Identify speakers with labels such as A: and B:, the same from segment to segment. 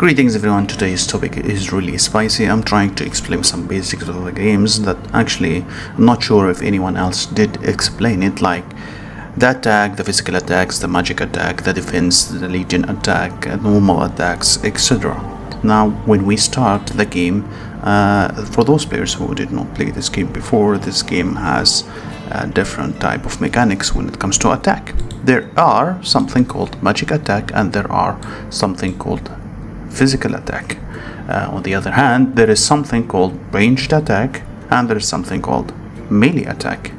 A: Greetings everyone, today's topic is really spicy. I'm trying to explain some basics of the games that actually I'm not sure if anyone else did explain it, like the attack, the physical attacks, the magic attack, the defense, the legion attack, normal attacks, etc. Now when we start the game, for those players who did not play this game before, this game has a different type of mechanics when it comes to attack. There are something called magic attack and there are something called physical attack. On the other hand, there is something called ranged attack and there is something called melee attack.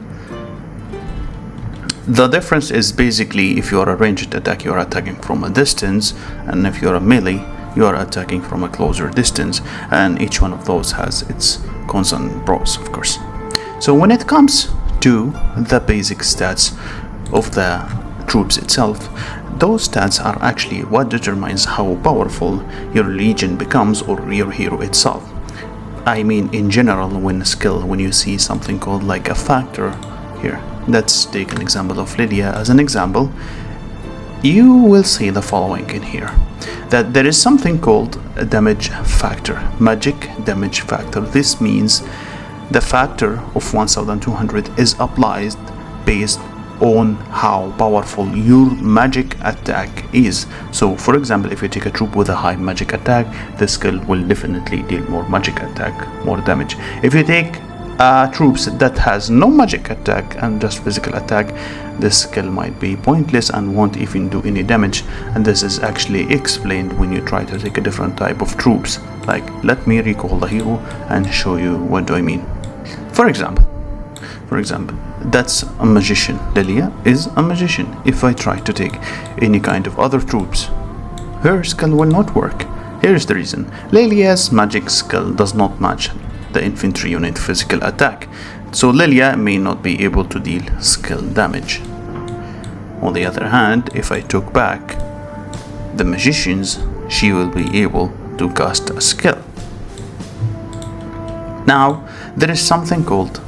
A: The difference is basically if you are a ranged attack, you are attacking from a distance, and if you are a melee, you are attacking from a closer distance, and each one of those has its cons and pros, of course. So when it comes to the basic stats of the troops itself, those stats are actually what determines how powerful your legion becomes or your hero itself. I mean in general, when you see something called like a factor here, let's take an example of Lilia as an example, you will see the following in here, that there is something called a damage factor, magic damage factor. This means the factor of 1200 is applied based on how powerful your magic attack is. So for example, if you take a troop with a high magic attack, the skill will definitely deal more magic attack, more damage. If you take troops that has no magic attack and just physical attack, this skill might be pointless and won't even do any damage, and this is actually explained when you try to take a different type of troops. Like, let me recall the hero and show you what do I mean. For example, that's a magician. Lilia is a magician. If I try to take any kind of other troops, her skill will not work. Here's the reason. Lilia's magic skill does not match the infantry unit physical attack, so Lilia may not be able to deal skill damage. On the other hand, if I took back the magicians, she will be able to cast a skill. Now there is something called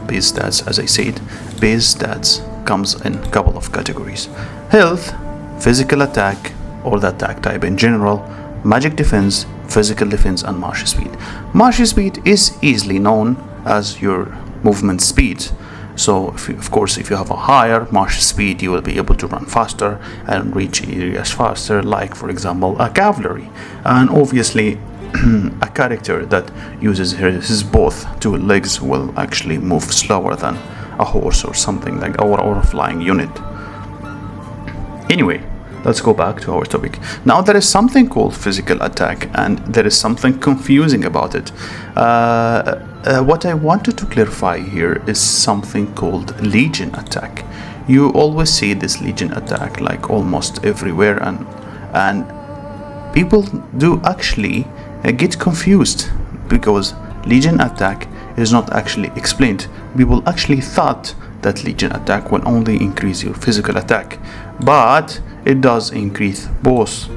A: base stats. As I said, base stats comes in a couple of categories: health, physical attack or the attack type in general, magic defense, physical defense, and march speed. March speed is easily known as your movement speed. So of course if you have a higher march speed, you will be able to run faster and reach areas faster, like for example a cavalry. And obviously a character that uses his both two legs will actually move slower than a horse or something like, or a flying unit. Anyway, let's go back to our topic. Now there is something called physical attack and there is something confusing about it. What I wanted to clarify here is something called legion attack. You always see this legion attack like almost everywhere, and people do actually get confused because legion attack is not actually explained. People actually thought that legion attack will only increase your physical attack, but it does increase both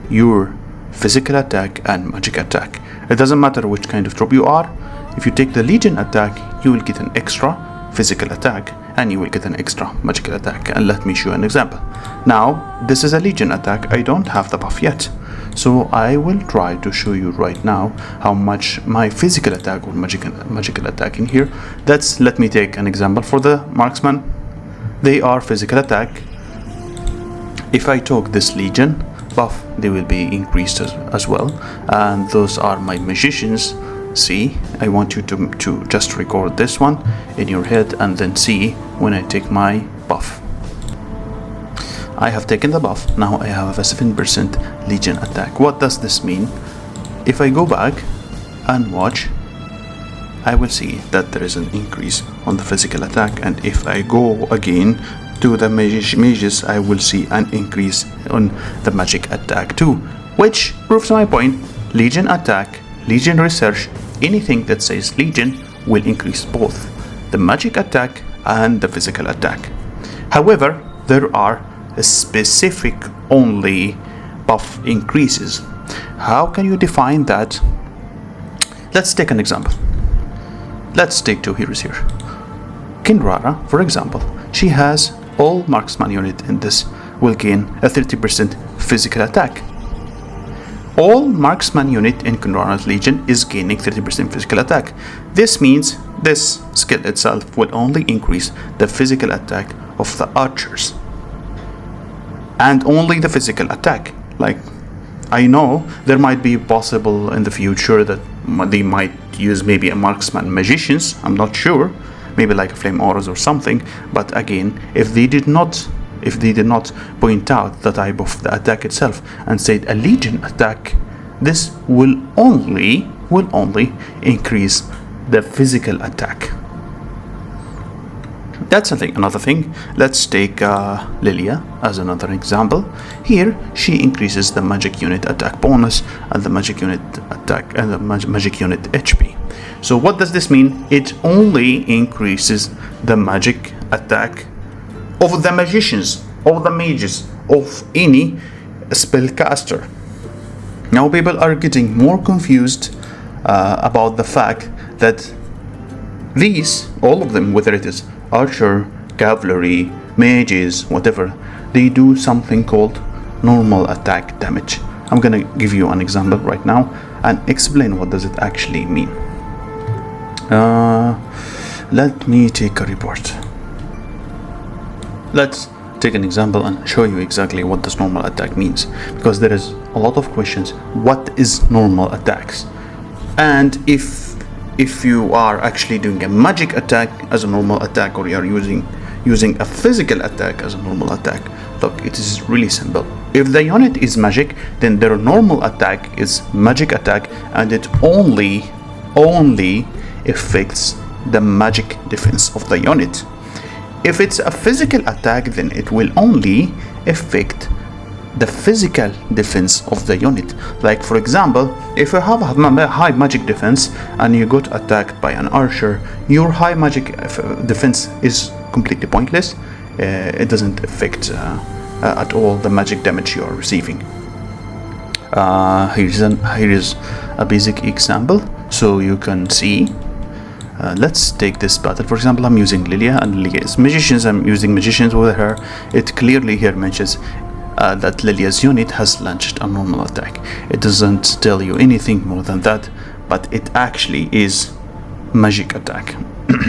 A: your physical attack and magic attack. It doesn't matter which kind of troop you are. If you take the legion attack, you will get an extra physical attack and you will get an extra magical attack. And let me show an example. Now this is a legion attack. I don't have the buff yet, so I will try to show you right now how much my physical attack or magical attack in here. Let me take an example for the marksman. They are physical attack. If I took this legion buff, they will be increased as well, and those are my magicians. See, I want you to just record this one in your head and then see when I take my buff. I have taken the buff. Now I have a 7% legion attack. What does this mean? If I go back and watch, I will see that there is an increase on the physical attack, and if I go again to the mages, I will see an increase on the magic attack too, which proves my point. Legion attack, legion research, anything that says legion will increase both the magic attack and the physical attack. However, there are specific only buff increases. How can you define that? Let's take an example. Let's take two heroes here. Kinrara, for example, she has all marksman unit in this will gain a 30% physical attack. all marksman unit in Kunrara's Legion is gaining 30% physical attack. This means this skill itself will only increase the physical attack of the archers. And only the physical attack. Like, I know there might be possible in the future that they might use maybe a marksman magicians, I'm not sure, maybe like a flame auras or something, but again, if they did not point out the type of the attack itself and said a legion attack, this will only increase the physical attack. That's a thing. Another thing, let's take Lilia as another example. Here she increases the magic unit attack bonus and the magic unit attack and the magic unit HP. So what does this mean? It only increases the magic attack of the magicians, of the mages, of any spellcaster. Now people are getting more confused about the fact that these, all of them, whether it is archer, cavalry, mages, whatever, they do something called normal attack damage. I'm gonna give you an example right now and explain what does it actually mean. Let me take a report. Let's take an example and show you exactly what this normal attack means, because there is a lot of questions. What is normal attacks? And if you are actually doing a magic attack as a normal attack, or you are using a physical attack as a normal attack, look, it is really simple. If the unit is magic, then their normal attack is magic attack, and it only affects the magic defense of the unit. If it's a physical attack, then it will only affect the physical defense of the unit. Like, for example, if you have a high magic defense and you got attacked by an archer, your high magic defense is completely pointless. It doesn't affect at all the magic damage you are receiving. Here is a basic example so you can see. Let's take this battle. For example, I'm using Lilia, and Lilia is magicians. I'm using magicians with her. It clearly here mentions that Lilia's unit has launched a normal attack. It doesn't tell you anything more than that, but it actually is magic attack.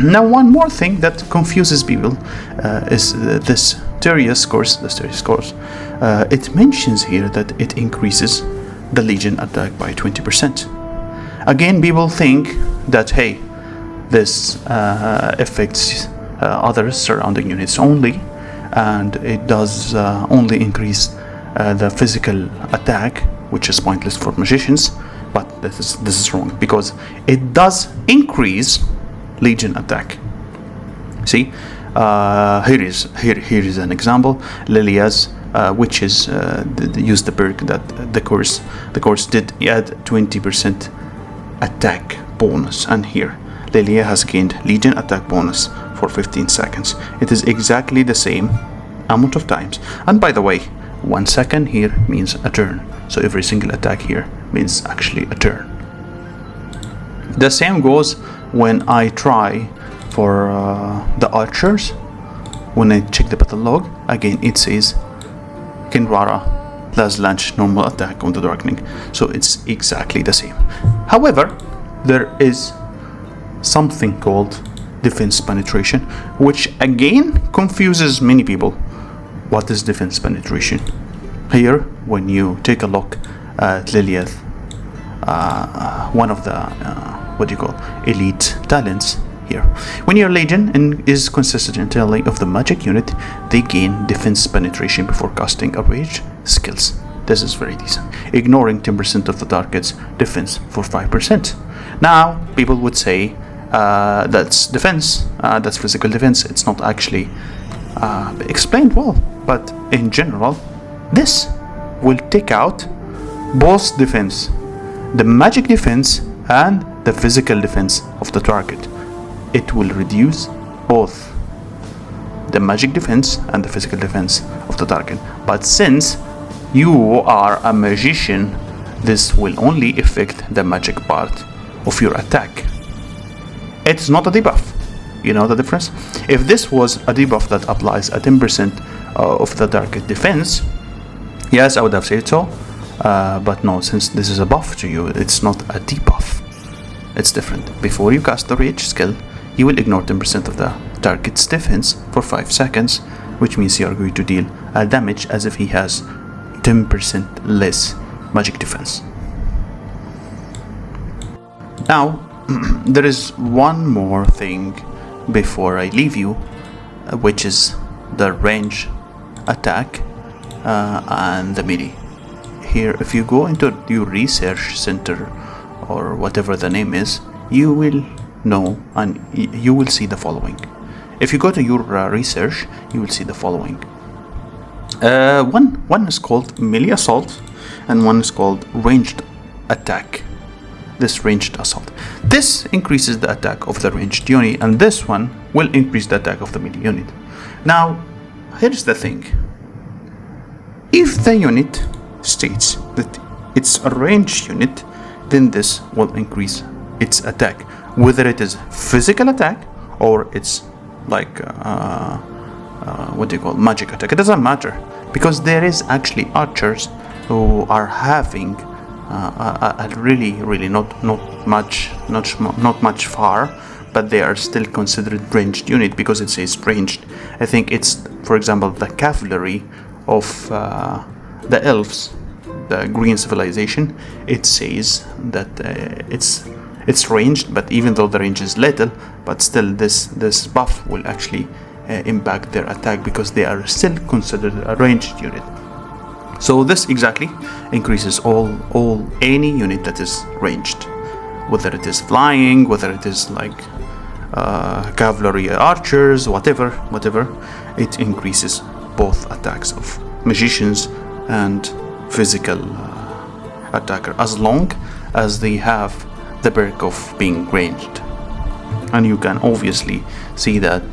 A: Now, one more thing that confuses people is this Terius course. It mentions here that it increases the Legion attack by 20%. Again, people think that, hey, this affects other surrounding units only, and it does only increase the physical attack, which is pointless for magicians. But this is wrong, because it does increase Legion attack. See, here is an example. Lilia's witches use the perk that the course did add 20% attack bonus, and here Lilia has gained Legion attack bonus for 15 seconds. It is exactly the same amount of times. And by the way, 1 second here means a turn. So every single attack here means actually a turn. The same goes when I try for the archers. When I check the battle log, again it says Kunrara has launched normal attack on the Darkening. So it's exactly the same. However, there is something called defense penetration, which again confuses many people. What is defense penetration? Here, when you take a look at Lilia's, one of the elite talents here, when your Legion is consistent entirely of the magic unit, they gain defense penetration before casting a rage skills. This is very decent, ignoring 10% of the target's defense for 5%. Now, people would say that's defense, that's physical defense. It's not actually explained well, but in general, this will take out both defense, the magic defense and the physical defense of the target. It will reduce both the magic defense and the physical defense of the target. But since you are a magician, this will only affect the magic part of your attack. It's not a debuff. You know the difference? If this was a debuff that applies a 10% of the target defense, yes, I would have said so. But no, since this is a buff to you, it's not a debuff. It's different. Before you cast the rage skill, you will ignore 10% of the target's defense for 5 seconds, which means you are going to deal damage as if he has 10% less magic defense. Now, there is one more thing before I leave you, which is the range attack and the melee. Here, if you go into your research center or whatever the name is, you will know and you will see the following. If you go to your research, you will see the following. One is called melee assault, and one is called ranged attack. This ranged assault. This increases the attack of the ranged unit, and this one will increase the attack of the melee unit. Now, here's the thing. If the unit states that it's a ranged unit, then this will increase its attack, whether it is physical attack or it's like magic attack. It doesn't matter, because there is actually archers who are having a really not much far, but they are still considered ranged unit because it says ranged. I think it's, for example, the cavalry of the elves, the green civilization. It says that it's ranged, but even though the range is little, but still this buff will actually impact their attack because they are still considered a ranged unit. So this exactly increases any unit that is ranged, whether it is flying, whether it is like cavalry archers, whatever, it increases both attacks of magicians and physical attacker, as long as they have the perk of being ranged. And you can obviously see that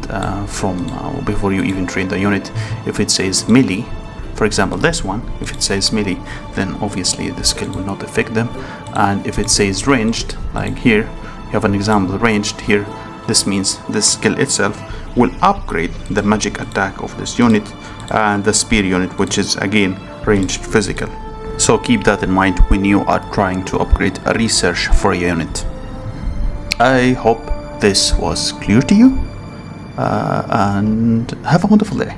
A: from before you even train the unit. If it says melee, for example this one, if it says melee, then obviously the skill will not affect them. And if it says ranged, like here you have an example ranged here, this means this skill itself will upgrade the magic attack of this unit and the spear unit, which is again ranged physical. So keep that in mind when you are trying to upgrade a research for a unit. I hope this was clear to you, and have a wonderful day.